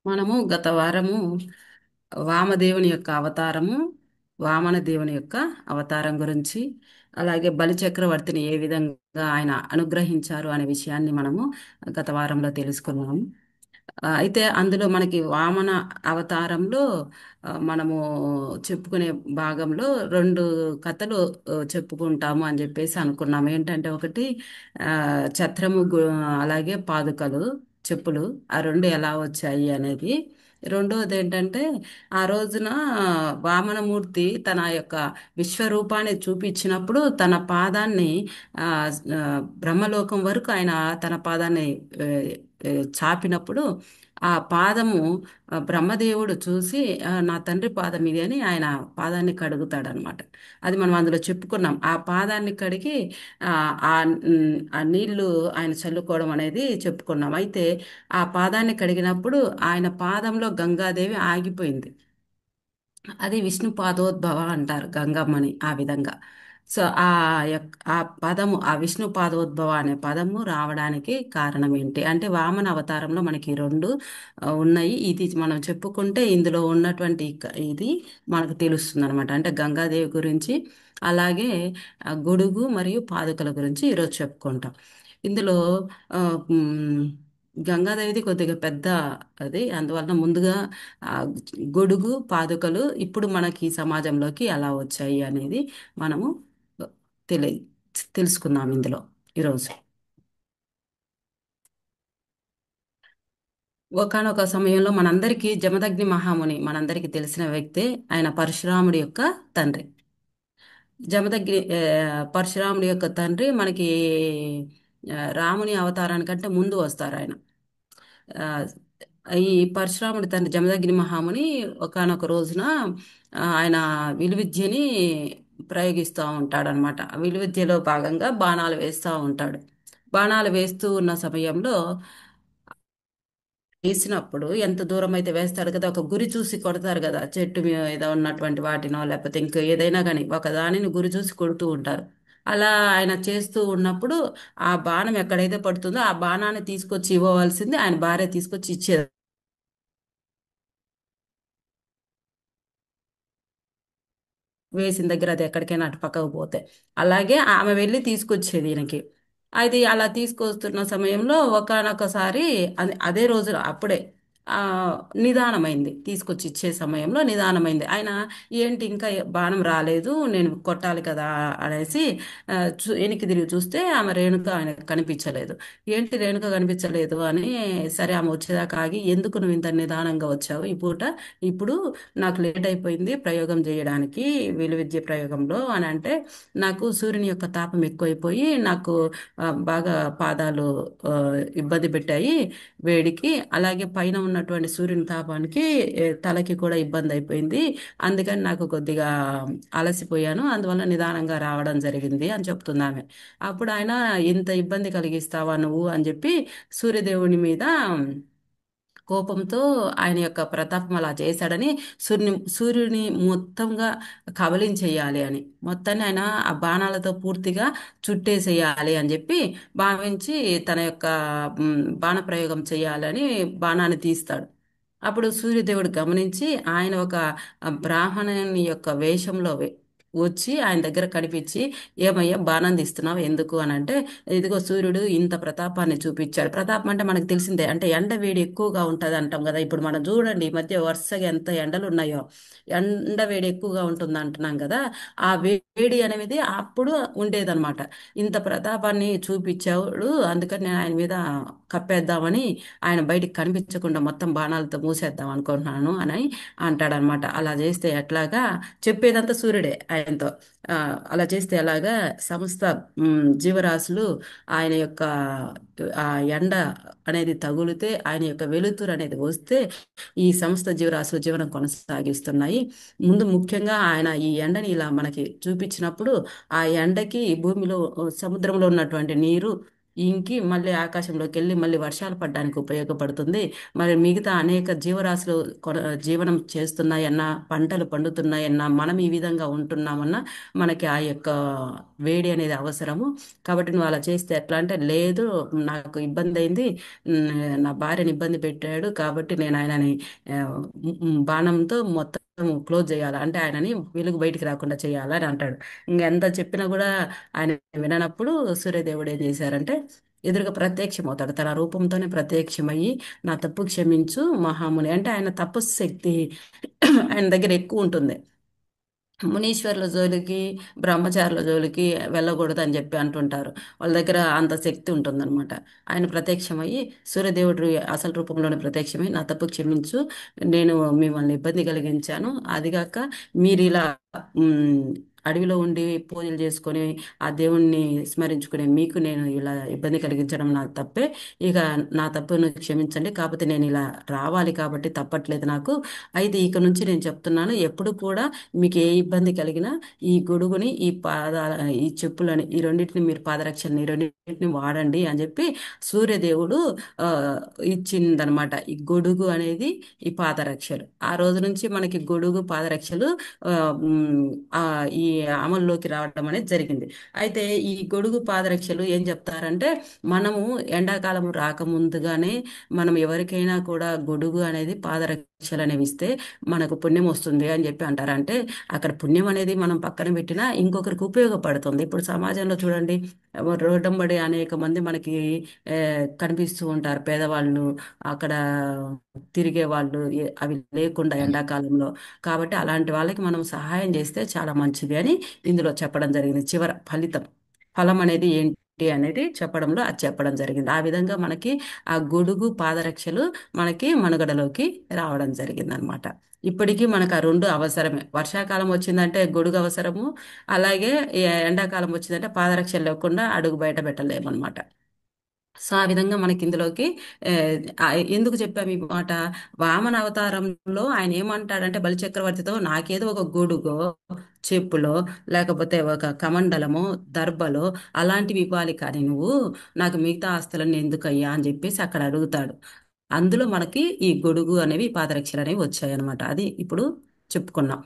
మనము గత వారము వామదేవుని యొక్క అవతారము, వామన దేవుని యొక్క అవతారం గురించి, అలాగే బలి చక్రవర్తిని ఏ విధంగా ఆయన అనుగ్రహించారు అనే విషయాన్ని మనము గత వారంలో తెలుసుకున్నాము. అయితే అందులో మనకి వామన అవతారంలో మనము చెప్పుకునే భాగంలో రెండు కథలు చెప్పుకుంటాము అని చెప్పేసి అనుకున్నాము. ఏంటంటే ఒకటి ఆ, ఛత్రము అలాగే పాదుకలు, చెప్పులు, ఆ రెండు ఎలా వచ్చాయి అనేది. రెండవది ఏంటంటే ఆ రోజున వామనమూర్తి తన యొక్క విశ్వరూపాన్ని చూపించినప్పుడు తన పాదాన్ని ఆ, ఆ, బ్రహ్మలోకం వరకు ఆయన తన పాదాన్ని ఆ, చాపినప్పుడు ఆ పాదము బ్రహ్మదేవుడు చూసి నా తండ్రి పాదం ఇది అని ఆయన పాదాన్ని కడుగుతాడనమాట. అది మనం అందులో చెప్పుకున్నాం. ఆ పాదాన్ని కడిగి ఆ ఆ నీళ్లు ఆయన చల్లుకోవడం అనేది చెప్పుకున్నాం. అయితే ఆ పాదాన్ని కడిగినప్పుడు ఆయన పాదంలో గంగాదేవి ఆగిపోయింది. అది విష్ణు పాదోద్భవ అంటారు గంగమ్మని ఆ విధంగా. సో ఆ పదము, ఆ విష్ణు పాదోద్భవ అనే పదము రావడానికి కారణం ఏంటి అంటే వామన అవతారంలో మనకి ఈ రెండు ఉన్నాయి. ఇది మనం చెప్పుకుంటే ఇందులో ఉన్నటువంటి ఇది మనకు తెలుస్తుంది అనమాట. అంటే గంగాదేవి గురించి, అలాగే గొడుగు మరియు పాదుకల గురించి ఈరోజు చెప్పుకుంటాం. ఇందులో ఆ, మ్, గంగాదేవిది కొద్దిగా పెద్ద అది, అందువలన ముందుగా ఆ గొడుగు పాదుకలు ఇప్పుడు మనకి ఈ సమాజంలోకి ఎలా వచ్చాయి అనేది మనము తెలి తెలుసుకుందాం ఇందులో ఈరోజు. ఒకానొక సమయంలో మనందరికీ జమదగ్ని మహాముని మనందరికీ తెలిసిన వ్యక్తే. ఆయన పరశురాముడి యొక్క తండ్రి. జమదగ్ని పరశురాముడి యొక్క తండ్రి మనకి రాముని అవతారానికంటే ముందు వస్తారు ఆయన. ఆ, ఈ పరశురాముడి తండ్రి జమదగ్ని మహాముని ఒకానొక రోజున ఆయన విలువిద్యని ప్రయోగిస్తూ ఉంటాడనమాట. విలువిద్యలో భాగంగా బాణాలు వేస్తూ ఉంటాడు. బాణాలు వేస్తూ ఉన్న సమయంలో వేసినప్పుడు ఎంత దూరం అయితే వేస్తాడు కదా, ఒక గురి చూసి కొడతారు కదా, చెట్టు మీద ఉన్నటువంటి వాటినో లేకపోతే ఇంకా ఏదైనా కానీ ఒక దానిని గురి చూసి కొడుతూ ఉంటారు. అలా ఆయన చేస్తూ ఉన్నప్పుడు ఆ బాణం ఎక్కడైతే పడుతుందో ఆ బాణాన్ని తీసుకొచ్చి ఇవ్వవలసింది ఆయన భార్య తీసుకొచ్చి ఇచ్చేది. వేసిన దగ్గర అది ఎక్కడికైనా అటు పక్కకు పోతే అలాగే ఆమె వెళ్ళి తీసుకొచ్చేది ఈయనకి. అది అలా తీసుకొస్తున్న సమయంలో ఒకానొకసారి అదే రోజు అప్పుడే ఆ నిదానమైంది. తీసుకొచ్చి ఇచ్చే సమయంలో నిదానమైంది. ఆయన ఏంటి ఇంకా బాణం రాలేదు, నేను కొట్టాలి కదా అనేసి వెనక్కి తిరిగి చూస్తే ఆమె రేణుక ఆయనకు కనిపించలేదు. ఏంటి రేణుక కనిపించలేదు అని, సరే ఆమె వచ్చేదాకా ఆగి, ఎందుకు నువ్వు ఇంత నిదానంగా వచ్చావు ఈ పూట, ఇప్పుడు నాకు లేట్ అయిపోయింది ప్రయోగం చేయడానికి, విలువిద్య ప్రయోగంలో అని అంటే, నాకు సూర్యుని యొక్క తాపం ఎక్కువైపోయి నాకు బాగా పాదాలు ఆ, ఇబ్బంది పెట్టాయి వేడికి, అలాగే పైన ఉన్నటువంటి సూర్యుని తాపానికి తలకి కూడా ఇబ్బంది అయిపోయింది. అందుకని నాకు కొద్దిగా అలసిపోయాను, అందువల్ల నిదానంగా రావడం జరిగింది అని చెప్తుంది ఆమె. అప్పుడు ఆయన, ఇంత ఇబ్బంది కలిగిస్తావా నువ్వు అని చెప్పి సూర్యదేవుని మీద కోపంతో ఆయన యొక్క ప్రతాపం అలా చేశాడని, సూర్యుని మొత్తంగా కబళించేయాలి అని, మొత్తాన్ని ఆయన ఆ బాణాలతో పూర్తిగా చుట్టేసేయాలి అని చెప్పి భావించి తన యొక్క బాణ ప్రయోగం చేయాలని బాణాన్ని తీస్తాడు. అప్పుడు సూర్యదేవుడు గమనించి ఆయన ఒక బ్రాహ్మణుని యొక్క వేషంలో వచ్చి ఆయన దగ్గర కనిపించి, ఏమయ్యా బాణం తీస్తున్నావు ఎందుకు అని అంటే, ఇదిగో సూర్యుడు ఇంత ప్రతాపాన్ని చూపించాడు. ప్రతాపం అంటే మనకు తెలిసిందే, అంటే ఎండ వేడి ఎక్కువగా ఉంటుంది అంటాం కదా. ఇప్పుడు మనం చూడండి, ఈ మధ్య వరుసగా ఎంత ఎండలు ఉన్నాయో, ఎండ వేడి ఎక్కువగా ఉంటుంది అంటున్నాం కదా. ఆ వేడి అనేది అప్పుడు ఉండేదన్నమాట. ఇంత ప్రతాపాన్ని చూపించాడు, అందుకని నేను ఆయన మీద కప్పేద్దామని ఆయన బయటికి కనిపించకుండా మొత్తం బాణాలతో మూసేద్దాం అనుకుంటున్నాను అని అంటాడనమాట. అలా చేస్తే ఎట్లాగా, చెప్పేదంతా సూర్యుడే ఆయనతో. అలా చేస్తే ఎలాగా, సమస్త జీవరాశులు ఆయన యొక్క ఆ ఎండ అనేది తగులితే, ఆయన యొక్క వెలుతురు అనేది వస్తే ఈ సమస్త జీవరాశులు జీవనం కొనసాగిస్తున్నాయి. ముందు ముఖ్యంగా ఆయన ఈ ఎండని ఇలా మనకి చూపించినప్పుడు ఆ ఎండకి భూమిలో సముద్రంలో ఉన్నటువంటి నీరు ఇంకి మళ్ళీ ఆకాశంలోకి వెళ్ళి మళ్ళీ వర్షాలు పడడానికి ఉపయోగపడుతుంది. మరి మిగతా అనేక జీవరాశులు జీవనం చేస్తున్నాయన్నా, పంటలు పండుతున్నాయన్నా, మనం ఈ విధంగా ఉంటున్నామన్నా మనకి ఆ యొక్క వేడి అనేది అవసరము. కాబట్టి నువ్వు అలా చేస్తే ఎట్లా అంటే, లేదు నాకు ఇబ్బంది అయింది, నా భార్యని ఇబ్బంది పెట్టాడు కాబట్టి నేను ఆయనని ఆ, బాణంతో మొత్తం క్లోజ్ చేయాలి, అంటే ఆయనని వెలుగు బయటికి రాకుండా చేయాలి అని అంటాడు. ఇంకెంత చెప్పినా కూడా ఆయన విననప్పుడు సూర్యదేవుడు ఏం చేశారంటే ఎదురుగా ప్రత్యక్షమవుతాడు. తన రూపంతోనే ప్రత్యక్షమయ్యి నా తప్పు క్షమించు మహాముని, అంటే ఆయన తపస్సు శక్తి ఆయన దగ్గర ఎక్కువ ఉంటుంది. మునీశ్వర్ల జోలికి, బ్రహ్మచారుల జోలికి వెళ్ళకూడదు అని చెప్పి అంటుంటారు. వాళ్ళ దగ్గర అంత శక్తి ఉంటుందన్నమాట. ఆయన ప్రత్యక్షమయ్యి సూర్యదేవుడు అసలు రూపంలోనే ప్రత్యక్షమై నా తప్పు క్షమించు, నేను మిమ్మల్ని ఇబ్బంది కలిగించాను, అదిగాక మీరు ఇలా ఉమ్, అడవిలో ఉండి పూజలు చేసుకొని ఆ దేవుణ్ణి స్మరించుకునే మీకు నేను ఇలా ఇబ్బంది కలిగించడం నా తప్పే. ఇక నా తప్పును క్షమించండి, కాకపోతే నేను ఇలా రావాలి కాబట్టి తప్పట్లేదు నాకు. అయితే ఇక నుంచి నేను చెప్తున్నాను, ఎప్పుడు కూడా మీకు ఏ ఇబ్బంది కలిగినా ఈ గొడుగుని, ఈ చెప్పులని, ఈ రెండింటిని, మీరు పాదరక్షల్ని ఈ రెండింటిని వాడండి అని చెప్పి సూర్యదేవుడు ఆ, ఇచ్చిందనమాట. ఈ గొడుగు అనేది, ఈ పాదరక్షలు ఆ రోజు నుంచి మనకి గొడుగు పాదరక్షలు ఆ, ఉమ్, ఆ, ఈ అమల్లోకి రావడం అనేది జరిగింది. అయితే ఈ గొడుగు పాదరక్షలు ఏం చెప్తారంటే, మనము ఎండాకాలం రాకముందుగానే మనం ఎవరికైనా కూడా గొడుగు అనేది, పాదరక్షలు అనేవి ఇస్తే మనకు పుణ్యం వస్తుంది అని చెప్పి అంటారు. అంటే అక్కడ పుణ్యం అనేది మనం పక్కన పెట్టినా ఇంకొకరికి ఉపయోగపడుతుంది. ఇప్పుడు సమాజంలో చూడండి, రోడ్డంబడి అనేక మంది మనకి ఆ, కనిపిస్తూ ఉంటారు, పేదవాళ్ళు అక్కడ తిరిగే వాళ్ళు, అవి లేకుండా ఎండాకాలంలో. కాబట్టి అలాంటి వాళ్ళకి మనం సహాయం చేస్తే చాలా మంచిది అని ఇందులో చెప్పడం జరిగింది. చివర ఫలం అనేది ఏంటి అనేది చెప్పడంలో అది చెప్పడం జరిగింది. ఆ విధంగా మనకి ఆ గొడుగు పాదరక్షలు మనకి మనుగడలోకి రావడం జరిగింది అనమాట. ఇప్పటికీ మనకు ఆ రెండు అవసరమే. వర్షాకాలం వచ్చిందంటే గొడుగు అవసరము, అలాగే ఈ ఎండాకాలం వచ్చిందంటే పాదరక్షలు లేకుండా అడుగు బయట పెట్టలేమన్నమాట. సో ఆ విధంగా మనకి ఇందులోకి ఏ, ఎందుకు చెప్పాము ఈ మాట? వామన అవతారంలో ఆయన ఏమంటాడంటే బలిచక్రవర్తితో, నాకేదో ఒక గొడుగో, చెప్పులో, లేకపోతే ఒక కమండలమో, దర్భలో అలాంటివి ఇవ్వాలి, కానీ నువ్వు నాకు మిగతా ఆస్తులన్నీ ఎందుకయ్యా అని చెప్పేసి అక్కడ అడుగుతాడు. అందులో మనకి ఈ గొడుగు అనేవి, ఈ పాదరక్షలు అనేవి వచ్చాయి అనమాట. అది ఇప్పుడు చెప్పుకున్నాం.